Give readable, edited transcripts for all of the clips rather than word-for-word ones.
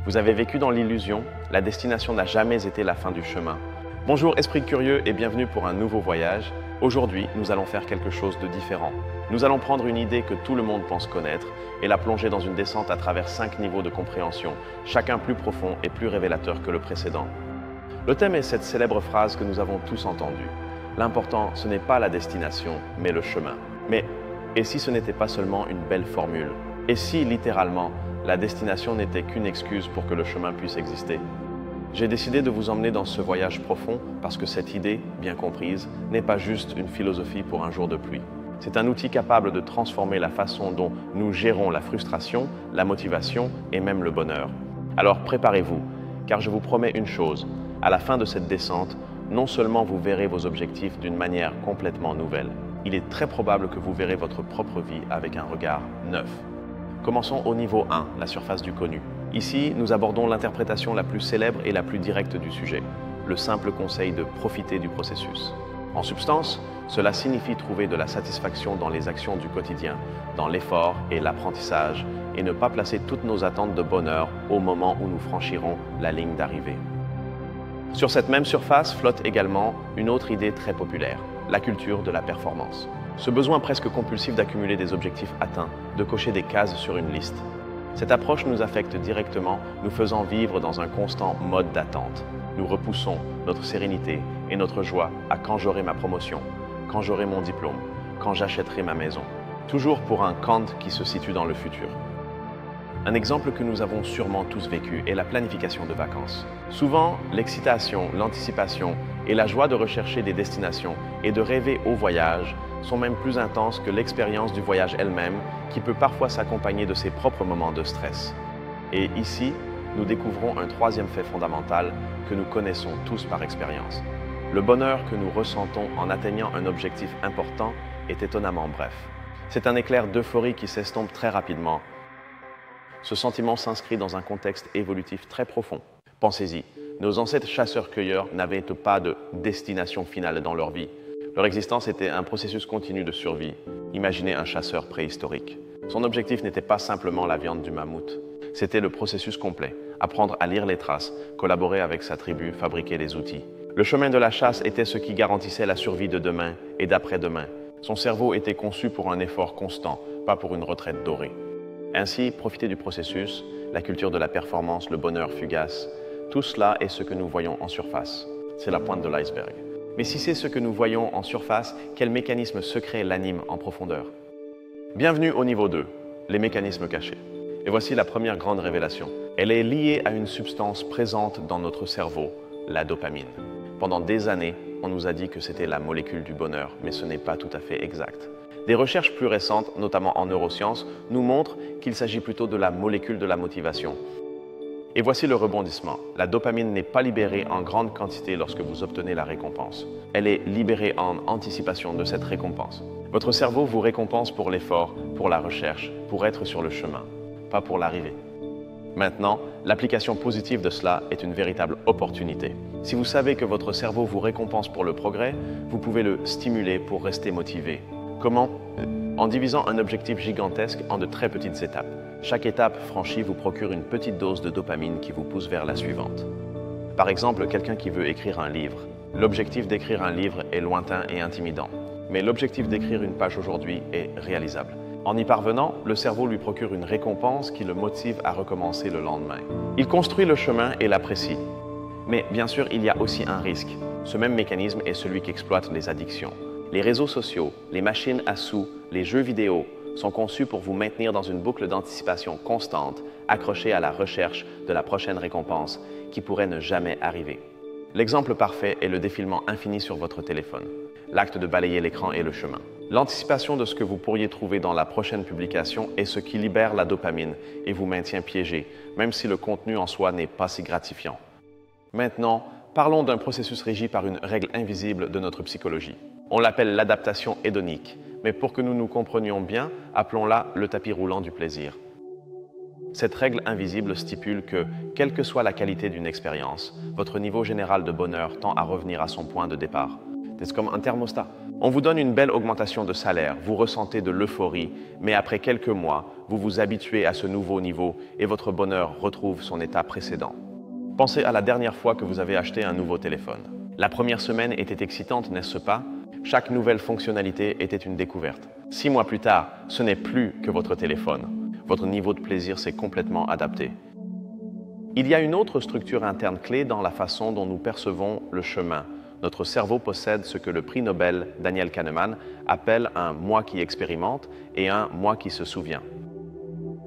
Vous avez vécu dans l'illusion, la destination n'a jamais été la fin du chemin. Bonjour esprit curieux et bienvenue pour un nouveau voyage. Aujourd'hui, nous allons faire quelque chose de différent. Nous allons prendre une idée que tout le monde pense connaître et la plonger dans une descente à travers 5 niveaux de compréhension, chacun plus profond et plus révélateur que le précédent. Le thème est cette célèbre phrase que nous avons tous entendue. L'important, ce n'est pas la destination, mais le chemin. Mais, et si ce n'était pas seulement une belle formule? Et si, littéralement, la destination n'était qu'une excuse pour que le chemin puisse exister? J'ai décidé de vous emmener dans ce voyage profond parce que cette idée, bien comprise, n'est pas juste une philosophie pour un jour de pluie. C'est un outil capable de transformer la façon dont nous gérons la frustration, la motivation et même le bonheur. Alors préparez-vous, car je vous promets une chose, à la fin de cette descente, non seulement vous verrez vos objectifs d'une manière complètement nouvelle, il est très probable que vous verrez votre propre vie avec un regard neuf. Commençons au niveau 1, la surface du connu. Ici, nous abordons l'interprétation la plus célèbre et la plus directe du sujet, le simple conseil de profiter du processus. En substance, cela signifie trouver de la satisfaction dans les actions du quotidien, dans l'effort et l'apprentissage, et ne pas placer toutes nos attentes de bonheur au moment où nous franchirons la ligne d'arrivée. Sur cette même surface flotte également une autre idée très populaire, la culture de la performance. Ce besoin presque compulsif d'accumuler des objectifs atteints, de cocher des cases sur une liste. Cette approche nous affecte directement, nous faisant vivre dans un constant mode d'attente. Nous repoussons notre sérénité et notre joie à quand j'aurai ma promotion, quand j'aurai mon diplôme, quand j'achèterai ma maison. Toujours pour un quand qui se situe dans le futur. Un exemple que nous avons sûrement tous vécu est la planification de vacances. Souvent, l'excitation, l'anticipation et la joie de rechercher des destinations et de rêver au voyage sont même plus intenses que l'expérience du voyage elle-même qui peut parfois s'accompagner de ses propres moments de stress. Et ici, nous découvrons un troisième fait fondamental que nous connaissons tous par expérience. Le bonheur que nous ressentons en atteignant un objectif important est étonnamment bref. C'est un éclair d'euphorie qui s'estompe très rapidement. Ce sentiment s'inscrit dans un contexte évolutif très profond. Pensez-y, nos ancêtres chasseurs-cueilleurs n'avaient pas de destination finale dans leur vie. Leur existence était un processus continu de survie. Imaginez un chasseur préhistorique. Son objectif n'était pas simplement la viande du mammouth. C'était le processus complet. Apprendre à lire les traces, collaborer avec sa tribu, fabriquer les outils. Le chemin de la chasse était ce qui garantissait la survie de demain et d'après-demain. Son cerveau était conçu pour un effort constant, pas pour une retraite dorée. Ainsi, profiter du processus, la culture de la performance, le bonheur fugace, tout cela est ce que nous voyons en surface. C'est la pointe de l'iceberg. Mais si c'est ce que nous voyons en surface, quel mécanisme secret l'anime en profondeur? Bienvenue au niveau 2, les mécanismes cachés. Et voici la première grande révélation. Elle est liée à une substance présente dans notre cerveau, la dopamine. Pendant des années, on nous a dit que c'était la molécule du bonheur, mais ce n'est pas tout à fait exact. Des recherches plus récentes, notamment en neurosciences, nous montrent qu'il s'agit plutôt de la molécule de la motivation. Et voici le rebondissement. La dopamine n'est pas libérée en grande quantité lorsque vous obtenez la récompense. Elle est libérée en anticipation de cette récompense. Votre cerveau vous récompense pour l'effort, pour la recherche, pour être sur le chemin, pas pour l'arrivée. Maintenant, l'application positive de cela est une véritable opportunité. Si vous savez que votre cerveau vous récompense pour le progrès, vous pouvez le stimuler pour rester motivé. Comment? En divisant un objectif gigantesque en de très petites étapes. Chaque étape franchie vous procure une petite dose de dopamine qui vous pousse vers la suivante. Par exemple, quelqu'un qui veut écrire un livre. L'objectif d'écrire un livre est lointain et intimidant. Mais l'objectif d'écrire une page aujourd'hui est réalisable. En y parvenant, le cerveau lui procure une récompense qui le motive à recommencer le lendemain. Il construit le chemin et l'apprécie. Mais bien sûr, il y a aussi un risque. Ce même mécanisme est celui qui exploite les addictions. Les réseaux sociaux, les machines à sous, les jeux vidéo sont conçus pour vous maintenir dans une boucle d'anticipation constante, accrochée à la recherche de la prochaine récompense qui pourrait ne jamais arriver. L'exemple parfait est le défilement infini sur votre téléphone. L'acte de balayer l'écran est le chemin. L'anticipation de ce que vous pourriez trouver dans la prochaine publication est ce qui libère la dopamine et vous maintient piégé, même si le contenu en soi n'est pas si gratifiant. Maintenant, parlons d'un processus régi par une règle invisible de notre psychologie. On l'appelle l'adaptation hédonique, mais pour que nous nous comprenions bien, appelons-la le tapis roulant du plaisir. Cette règle invisible stipule que, quelle que soit la qualité d'une expérience, votre niveau général de bonheur tend à revenir à son point de départ. C'est comme un thermostat. On vous donne une belle augmentation de salaire, vous ressentez de l'euphorie, mais après quelques mois, vous vous habituez à ce nouveau niveau et votre bonheur retrouve son état précédent. Pensez à la dernière fois que vous avez acheté un nouveau téléphone. La première semaine était excitante, n'est-ce pas? Chaque nouvelle fonctionnalité était une découverte. 6 mois plus tard, ce n'est plus que votre téléphone. Votre niveau de plaisir s'est complètement adapté. Il y a une autre structure interne clé dans la façon dont nous percevons le chemin. Notre cerveau possède ce que le prix Nobel Daniel Kahneman appelle un « moi qui expérimente » et un « moi qui se souvient ».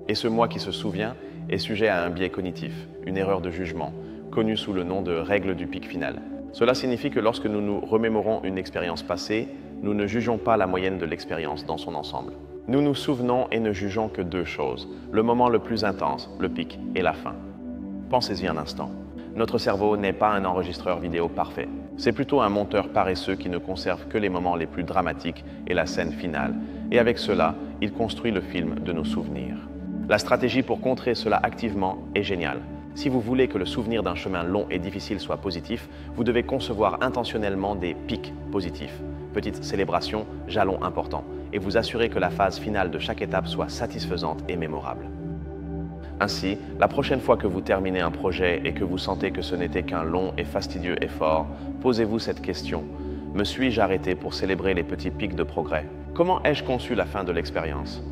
Et ce « moi qui se souvient » est sujet à un biais cognitif, une erreur de jugement, connue sous le nom de règle du pic final. Cela signifie que lorsque nous nous remémorons une expérience passée, nous ne jugeons pas la moyenne de l'expérience dans son ensemble. Nous nous souvenons et ne jugeons que 2 choses, le moment le plus intense, le pic, et la fin. Pensez-y un instant. Notre cerveau n'est pas un enregistreur vidéo parfait. C'est plutôt un monteur paresseux qui ne conserve que les moments les plus dramatiques et la scène finale. Et avec cela, il construit le film de nos souvenirs. La stratégie pour contrer cela activement est géniale. Si vous voulez que le souvenir d'un chemin long et difficile soit positif, vous devez concevoir intentionnellement des pics positifs. Petite célébration, jalon important, et vous assurer que la phase finale de chaque étape soit satisfaisante et mémorable. Ainsi, la prochaine fois que vous terminez un projet et que vous sentez que ce n'était qu'un long et fastidieux effort, posez-vous cette question. Me suis-je arrêté pour célébrer les petits pics de progrès? Comment ai-je conçu la fin de l'expérience?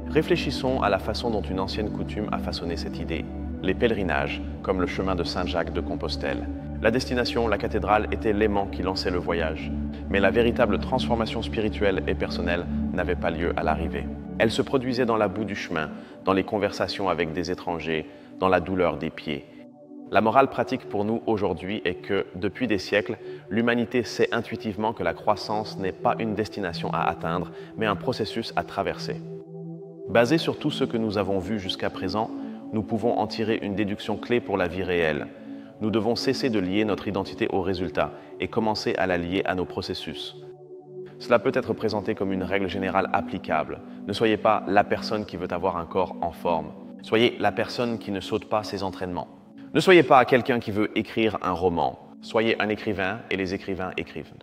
Réfléchissons à la façon dont une ancienne coutume a façonné cette idée. Les pèlerinages, comme le chemin de Saint-Jacques de Compostelle. La destination, la cathédrale, était l'aimant qui lançait le voyage. Mais la véritable transformation spirituelle et personnelle n'avait pas lieu à l'arrivée. Elle se produisait dans la boue du chemin, dans les conversations avec des étrangers, dans la douleur des pieds. La morale pratique pour nous aujourd'hui est que, depuis des siècles, l'humanité sait intuitivement que la croissance n'est pas une destination à atteindre, mais un processus à traverser. Basé sur tout ce que nous avons vu jusqu'à présent, nous pouvons en tirer une déduction clé pour la vie réelle. Nous devons cesser de lier notre identité au résultat et commencer à la lier à nos processus. Cela peut être présenté comme une règle générale applicable. Ne soyez pas la personne qui veut avoir un corps en forme. Soyez la personne qui ne saute pas ses entraînements. Ne soyez pas quelqu'un qui veut écrire un roman. Soyez un écrivain et les écrivains écrivent.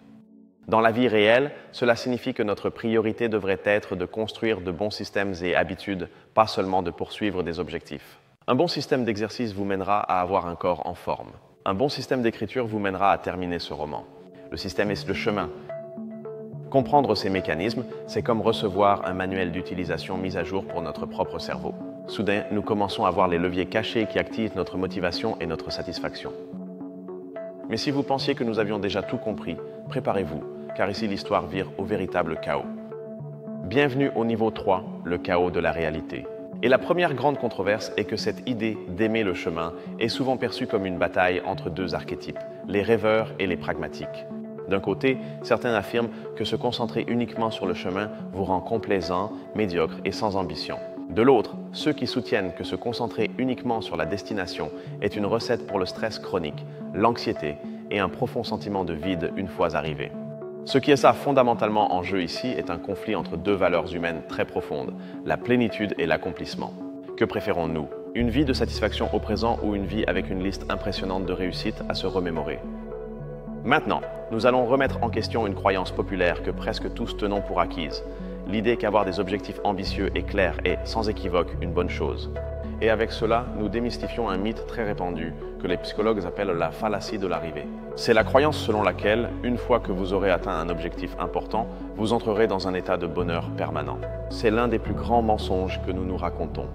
Dans la vie réelle, cela signifie que notre priorité devrait être de construire de bons systèmes et habitudes, pas seulement de poursuivre des objectifs. Un bon système d'exercice vous mènera à avoir un corps en forme. Un bon système d'écriture vous mènera à terminer ce roman. Le système est le chemin. Comprendre ces mécanismes, c'est comme recevoir un manuel d'utilisation mis à jour pour notre propre cerveau. Soudain, nous commençons à voir les leviers cachés qui activent notre motivation et notre satisfaction. Mais si vous pensiez que nous avions déjà tout compris, préparez-vous, car ici l'histoire vire au véritable chaos. Bienvenue au niveau 3, le chaos de la réalité. Et la première grande controverse est que cette idée d'aimer le chemin est souvent perçue comme une bataille entre 2 archétypes, les rêveurs et les pragmatiques. D'un côté, certains affirment que se concentrer uniquement sur le chemin vous rend complaisant, médiocre et sans ambition. De l'autre, ceux qui soutiennent que se concentrer uniquement sur la destination est une recette pour le stress chronique, l'anxiété et un profond sentiment de vide une fois arrivé. Ce qui est ça fondamentalement en jeu ici est un conflit entre 2 valeurs humaines très profondes, la plénitude et l'accomplissement. Que préférons-nous? Une vie de satisfaction au présent ou une vie avec une liste impressionnante de réussites à se remémorer? Maintenant, nous allons remettre en question une croyance populaire que presque tous tenons pour acquise. L'idée qu'avoir des objectifs ambitieux et clairs est, sans équivoque, une bonne chose. Et avec cela, nous démystifions un mythe très répandu que les psychologues appellent la fallacie de l'arrivée. C'est la croyance selon laquelle, une fois que vous aurez atteint un objectif important, vous entrerez dans un état de bonheur permanent. C'est l'un des plus grands mensonges que nous nous racontons.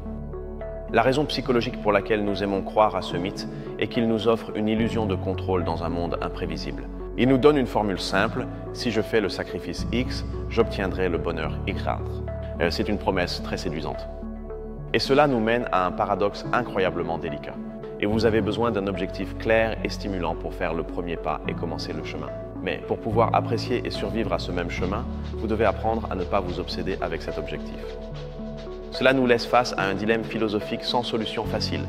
La raison psychologique pour laquelle nous aimons croire à ce mythe est qu'il nous offre une illusion de contrôle dans un monde imprévisible. Il nous donne une formule simple, si je fais le sacrifice X, j'obtiendrai le bonheur Y. C'est une promesse très séduisante. Et cela nous mène à un paradoxe incroyablement délicat. Et vous avez besoin d'un objectif clair et stimulant pour faire le premier pas et commencer le chemin. Mais pour pouvoir apprécier et survivre à ce même chemin, vous devez apprendre à ne pas vous obséder avec cet objectif. Cela nous laisse face à un dilemme philosophique sans solution facile.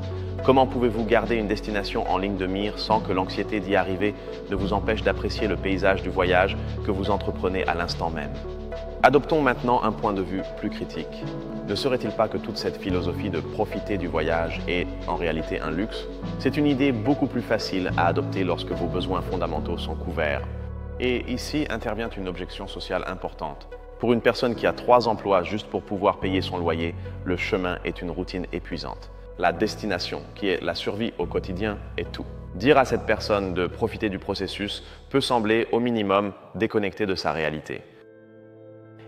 Comment pouvez-vous garder une destination en ligne de mire sans que l'anxiété d'y arriver ne vous empêche d'apprécier le paysage du voyage que vous entreprenez à l'instant même? Adoptons maintenant un point de vue plus critique. Ne serait-il pas que toute cette philosophie de profiter du voyage est en réalité un luxe? C'est une idée beaucoup plus facile à adopter lorsque vos besoins fondamentaux sont couverts. Et ici intervient une objection sociale importante. Pour une personne qui a 3 emplois juste pour pouvoir payer son loyer, le chemin est une routine épuisante. La destination, qui est la survie au quotidien, est tout. Dire à cette personne de profiter du processus peut sembler au minimum déconnecté de sa réalité.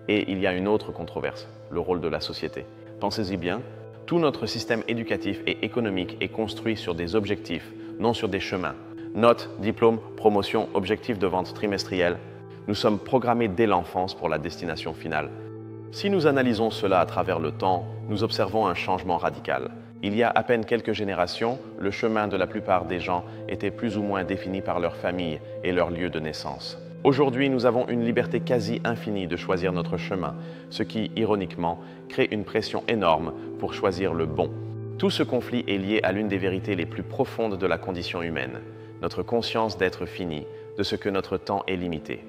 Et il y a une autre controverse, le rôle de la société. Pensez-y bien, tout notre système éducatif et économique est construit sur des objectifs, non sur des chemins. Notes, diplômes, promotions, objectifs de vente trimestriels. Nous sommes programmés dès l'enfance pour la destination finale. Si nous analysons cela à travers le temps, nous observons un changement radical. Il y a à peine quelques générations, le chemin de la plupart des gens était plus ou moins défini par leur famille et leur lieu de naissance. Aujourd'hui, nous avons une liberté quasi infinie de choisir notre chemin, ce qui, ironiquement, crée une pression énorme pour choisir le bon. Tout ce conflit est lié à l'une des vérités les plus profondes de la condition humaine, notre conscience d'être fini, de ce que notre temps est limité.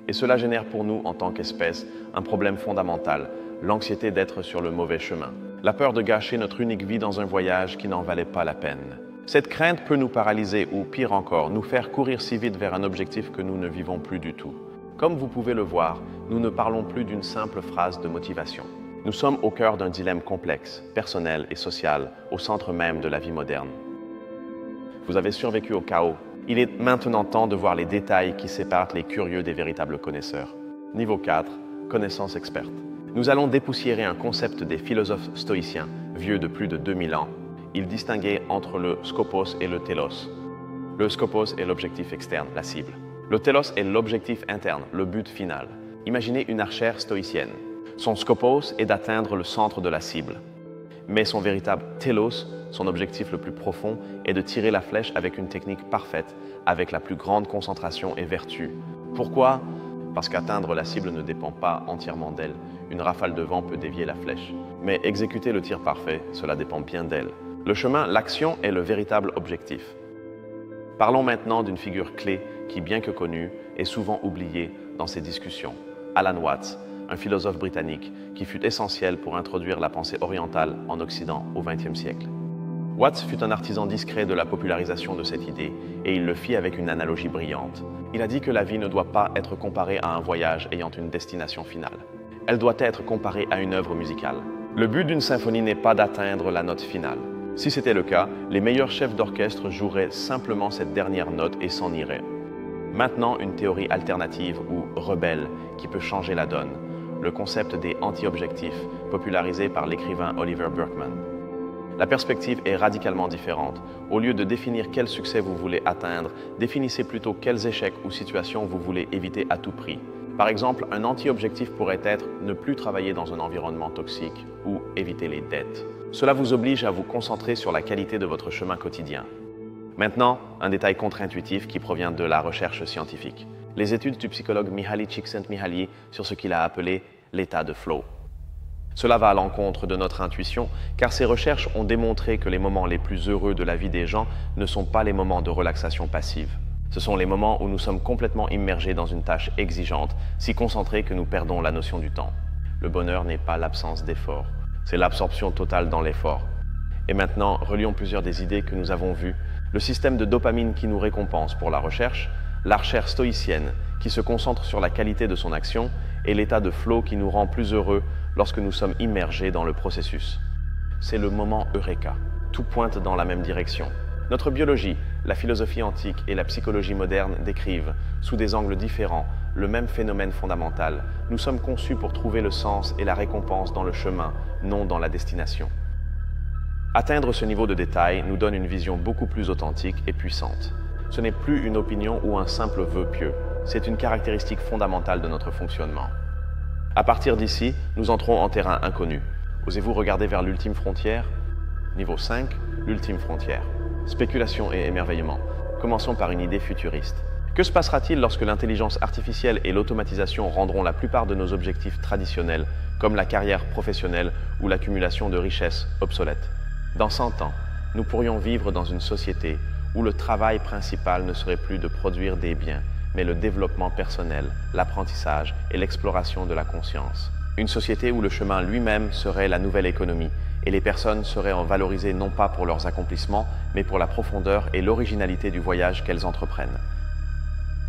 Et cela génère pour nous, en tant qu'espèce, un problème fondamental, l'anxiété d'être sur le mauvais chemin. La peur de gâcher notre unique vie dans un voyage qui n'en valait pas la peine. Cette crainte peut nous paralyser ou, pire encore, nous faire courir si vite vers un objectif que nous ne vivons plus du tout. Comme vous pouvez le voir, nous ne parlons plus d'une simple phrase de motivation. Nous sommes au cœur d'un dilemme complexe, personnel et social, au centre même de la vie moderne. Vous avez survécu au chaos. Il est maintenant temps de voir les détails qui séparent les curieux des véritables connaisseurs. Niveau 4, connaissance experte. Nous allons dépoussiérer un concept des philosophes stoïciens, vieux de plus de 2000 ans. Ils distinguaient entre le skopos et le télos. Le skopos est l'objectif externe, la cible. Le télos est l'objectif interne, le but final. Imaginez une archère stoïcienne. Son skopos est d'atteindre le centre de la cible. Mais son véritable télos, son objectif le plus profond, est de tirer la flèche avec une technique parfaite, avec la plus grande concentration et vertu. Pourquoi ? Parce qu'atteindre la cible ne dépend pas entièrement d'elle. Une rafale de vent peut dévier la flèche. Mais exécuter le tir parfait, cela dépend bien d'elle. Le chemin, l'action, est le véritable objectif. Parlons maintenant d'une figure clé qui, bien que connue, est souvent oubliée dans ces discussions. Alan Watts, un philosophe britannique qui fut essentiel pour introduire la pensée orientale en Occident au XXe siècle. Watts fut un artisan discret de la popularisation de cette idée et il le fit avec une analogie brillante. Il a dit que la vie ne doit pas être comparée à un voyage ayant une destination finale. Elle doit être comparée à une œuvre musicale. Le but d'une symphonie n'est pas d'atteindre la note finale. Si c'était le cas, les meilleurs chefs d'orchestre joueraient simplement cette dernière note et s'en iraient. Maintenant, une théorie alternative ou rebelle qui peut changer la donne. Le concept des anti-objectifs, popularisé par l'écrivain Oliver Burkeman. La perspective est radicalement différente. Au lieu de définir quel succès vous voulez atteindre, définissez plutôt quels échecs ou situations vous voulez éviter à tout prix. Par exemple, un anti-objectif pourrait être ne plus travailler dans un environnement toxique ou éviter les dettes. Cela vous oblige à vous concentrer sur la qualité de votre chemin quotidien. Maintenant, un détail contre-intuitif qui provient de la recherche scientifique. Les études du psychologue Mihaly Csikszentmihalyi sur ce qu'il a appelé l'état de flow. Cela va à l'encontre de notre intuition, car ces recherches ont démontré que les moments les plus heureux de la vie des gens ne sont pas les moments de relaxation passive. Ce sont les moments où nous sommes complètement immergés dans une tâche exigeante, si concentrés que nous perdons la notion du temps. Le bonheur n'est pas l'absence d'effort, c'est l'absorption totale dans l'effort. Et maintenant, relions plusieurs des idées que nous avons vues. Le système de dopamine qui nous récompense pour la recherche, l'archère stoïcienne qui se concentre sur la qualité de son action et l'état de flow qui nous rend plus heureux lorsque nous sommes immergés dans le processus. C'est le moment Eureka. Tout pointe dans la même direction. Notre biologie, la philosophie antique et la psychologie moderne décrivent, sous des angles différents, le même phénomène fondamental. Nous sommes conçus pour trouver le sens et la récompense dans le chemin, non dans la destination. Atteindre ce niveau de détail nous donne une vision beaucoup plus authentique et puissante. Ce n'est plus une opinion ou un simple vœu pieux, c'est une caractéristique fondamentale de notre fonctionnement. À partir d'ici, nous entrons en terrain inconnu. Osez-vous regarder vers l'ultime frontière ? Niveau 5, l'ultime frontière. Spéculation et émerveillement. Commençons par une idée futuriste. Que se passera-t-il lorsque l'intelligence artificielle et l'automatisation rendront la plupart de nos objectifs traditionnels, comme la carrière professionnelle ou l'accumulation de richesses, obsolètes ? Dans 100 ans, nous pourrions vivre dans une société où le travail principal ne serait plus de produire des biens, mais le développement personnel, l'apprentissage et l'exploration de la conscience. Une société où le chemin lui-même serait la nouvelle économie et les personnes seraient valorisées non pas pour leurs accomplissements, mais pour la profondeur et l'originalité du voyage qu'elles entreprennent.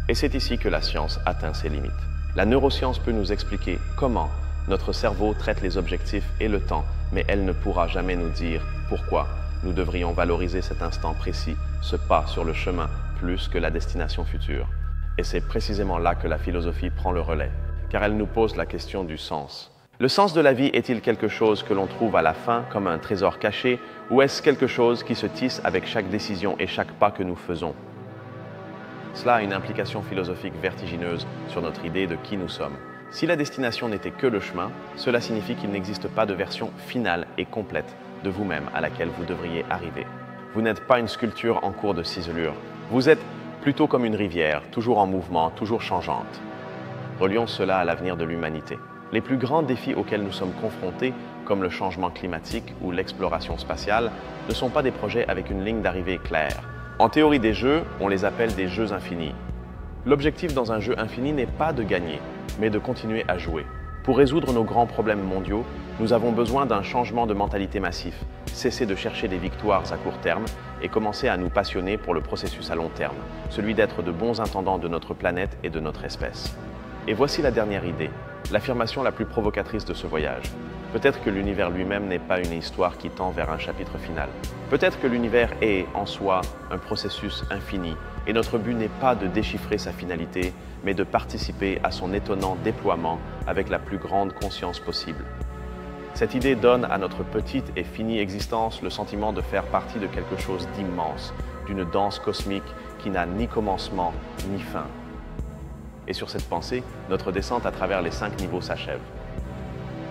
Et c'est ici que la science atteint ses limites. La neuroscience peut nous expliquer comment notre cerveau traite les objectifs et le temps, mais elle ne pourra jamais nous dire pourquoi nous devrions valoriser cet instant précis, ce pas sur le chemin, plus que la destination future. Et c'est précisément là que la philosophie prend le relais, car elle nous pose la question du sens. Le sens de la vie est-il quelque chose que l'on trouve à la fin comme un trésor caché, ou est-ce quelque chose qui se tisse avec chaque décision et chaque pas que nous faisons? Cela a une implication philosophique vertigineuse sur notre idée de qui nous sommes. Si la destination n'était que le chemin, cela signifie qu'il n'existe pas de version finale et complète de vous-même à laquelle vous devriez arriver. Vous n'êtes pas une sculpture en cours de ciselure. Vous êtes plutôt comme une rivière, toujours en mouvement, toujours changeante. Relions cela à l'avenir de l'humanité. Les plus grands défis auxquels nous sommes confrontés, comme le changement climatique ou l'exploration spatiale, ne sont pas des projets avec une ligne d'arrivée claire. En théorie des jeux, on les appelle des jeux infinis. L'objectif dans un jeu infini n'est pas de gagner, mais de continuer à jouer. Pour résoudre nos grands problèmes mondiaux, nous avons besoin d'un changement de mentalité massif, cesser de chercher des victoires à court terme et commencer à nous passionner pour le processus à long terme, celui d'être de bons intendants de notre planète et de notre espèce. Et voici la dernière idée, l'affirmation la plus provocatrice de ce voyage. Peut-être que l'univers lui-même n'est pas une histoire qui tend vers un chapitre final. Peut-être que l'univers est, en soi, un processus infini, et notre but n'est pas de déchiffrer sa finalité, mais de participer à son étonnant déploiement avec la plus grande conscience possible. Cette idée donne à notre petite et finie existence le sentiment de faire partie de quelque chose d'immense, d'une danse cosmique qui n'a ni commencement ni fin. Et sur cette pensée, notre descente à travers les 5 niveaux s'achève.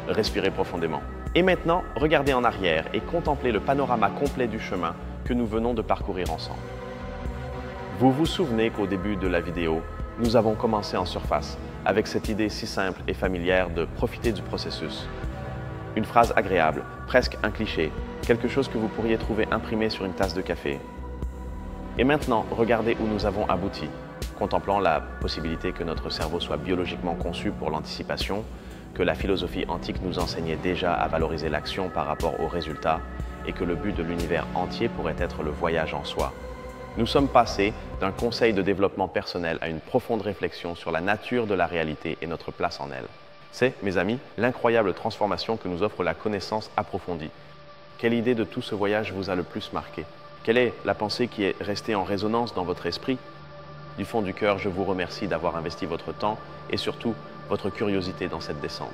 Respirez profondément. Et maintenant, regardez en arrière et contemplez le panorama complet du chemin que nous venons de parcourir ensemble. Vous vous souvenez qu'au début de la vidéo, nous avons commencé en surface avec cette idée si simple et familière de profiter du processus. Une phrase agréable, presque un cliché, quelque chose que vous pourriez trouver imprimé sur une tasse de café. Et maintenant, regardez où nous avons abouti, contemplant la possibilité que notre cerveau soit biologiquement conçu pour l'anticipation, que la philosophie antique nous enseignait déjà à valoriser l'action par rapport aux résultats et que le but de l'univers entier pourrait être le voyage en soi. Nous sommes passés d'un conseil de développement personnel à une profonde réflexion sur la nature de la réalité et notre place en elle. C'est, mes amis, l'incroyable transformation que nous offre la connaissance approfondie. Quelle idée de tout ce voyage vous a le plus marqué? Quelle est la pensée qui est restée en résonance dans votre esprit? Du fond du cœur, je vous remercie d'avoir investi votre temps et surtout votre curiosité dans cette descente.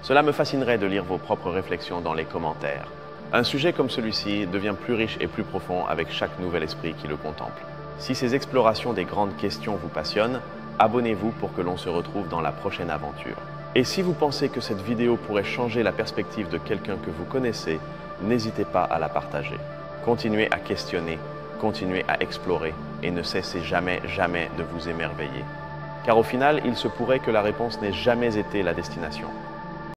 Cela me fascinerait de lire vos propres réflexions dans les commentaires. Un sujet comme celui-ci devient plus riche et plus profond avec chaque nouvel esprit qui le contemple. Si ces explorations des grandes questions vous passionnent, abonnez-vous pour que l'on se retrouve dans la prochaine aventure. Et si vous pensez que cette vidéo pourrait changer la perspective de quelqu'un que vous connaissez, n'hésitez pas à la partager. Continuez à questionner, continuez à explorer et ne cessez jamais de vous émerveiller. Car au final, il se pourrait que la réponse n'ait jamais été la destination.